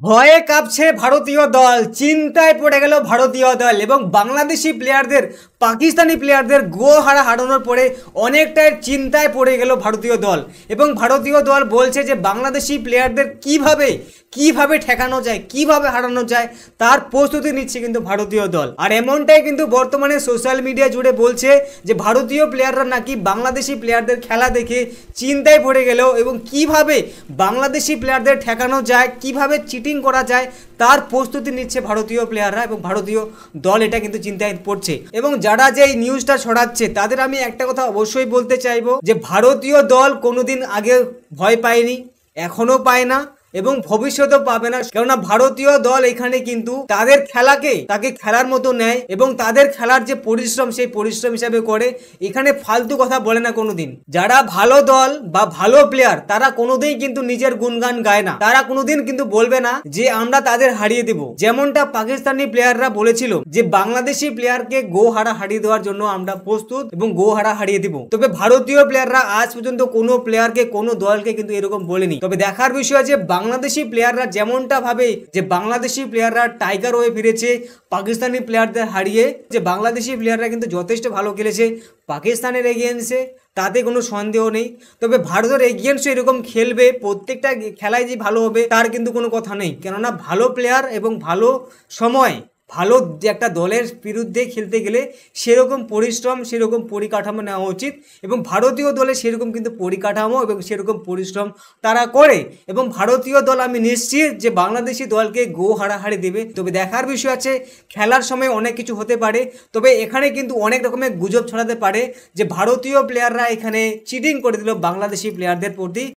ভয়ে কাঁপছে ভারতীয় দল, চিন্তায় পড়ে গেল ভারতীয় দল এবং বাংলাদেশি প্লেয়ারদের পাকিস্তানি প্লেয়ারদের হারানোর পরে অনেকটাই চিন্তায় পড়ে গেল ভারতীয় দল। এবং ভারতীয় দল বলছে যে বাংলাদেশি প্লেয়ারদের কিভাবে ঠেকানো যায়, কিভাবে হারানো যায় তার প্রস্তুতি নিচ্ছে কিন্তু ভারতীয় দল। আর এমনটাই কিন্তু বর্তমানে সোশ্যাল মিডিয়া জুড়ে বলছে যে ভারতীয় প্লেয়াররা নাকি বাংলাদেশি প্লেয়ারদের খেলা দেখে চিন্তায় পড়ে গেল এবং কিভাবে বাংলাদেশি প্লেয়ারদের ঠেকানো যায়, কিভাবে চিটিং করা যায় তার প্রস্তুতি নিচ্ছে ভারতীয় প্লেয়াররা এবং ভারতীয় দল এটা কিন্তু চিন্তায় পড়ছে। এবং যারা যে এই নিউজটা ছড়াচ্ছে তাদের আমি একটা কথা অবশ্যই বলতে চাইবো যে ভারতীয় দল কোনোদিন আগে ভয় পায়নি, এখনো পায় না এবং ভবিষ্যতেও পাবে না। কেননা ভারতীয় দল এখানে কিন্তু তাদের তাকে খেলার মতো নেয় এবং তাদের খেলার যে পরিশ্রম সেই পরিশ্রম হিসাবে করে। এখানে ফালতু কথা বলে না কোনোদিন। যারা ভালো দল বা ভালো প্লেয়ার তারা কোনোদিন কিন্তু নিজের গুণগান গায় না, তারা কোনোদিন কিন্তু বলবে না যে আমরা তাদের হারিয়ে দেব। যেমনটা পাকিস্তানি প্লেয়াররা বলেছিল যে বাংলাদেশি প্লেয়ারকে হারিয়ে দেওয়ার জন্য আমরা প্রস্তুত এবং হারিয়ে দিব। তবে ভারতীয় প্লেয়াররা আজ পর্যন্ত কোনো প্লেয়ারকে, কোনো দলকে কিন্তু এরকম বলেনি। তবে দেখার বিষয় যে বাংলাদেশি প্লেয়াররা যেমনটা ভাবে যে বাংলাদেশি প্লেয়াররা টাইগার হয়ে ফিরেছে পাকিস্তানি প্লেয়ারদের হারিয়ে, যে বাংলাদেশি প্লেয়াররা কিন্তু যথেষ্ট ভালো খেলেছে পাকিস্তানের এগেইনস্টে, তাতে কোনো সন্দেহ নেই। তবে ভারতের এগেইনস্টে এরকম খেলবে, প্রত্যেকটা খেলায় যে ভালো হবে তার কিন্তু কোনো কথা নেই। কেননা ভালো প্লেয়ার এবং ভালো সময়, ভালো যে একটা দলের বিরুদ্ধে খেলতে গেলে সেরকম পরিশ্রম, সেরকম পরিকাঠামো নেওয়া উচিত এবং ভারতীয় দলে সেরকম কিন্তু পরিকাঠামো এবং সেরকম পরিশ্রম তারা করে। এবং ভারতীয় দল আমি নিশ্চিত যে বাংলাদেশি দলকে হারাহারি দেবে। তবে দেখার বিষয় আছে, খেলার সময় অনেক কিছু হতে পারে। তবে এখানে কিন্তু অনেক রকমের গুজব ছড়াতে পারে যে ভারতীয় প্লেয়াররা এখানে চিটিং করে দিল বাংলাদেশি প্লেয়ারদের প্রতি।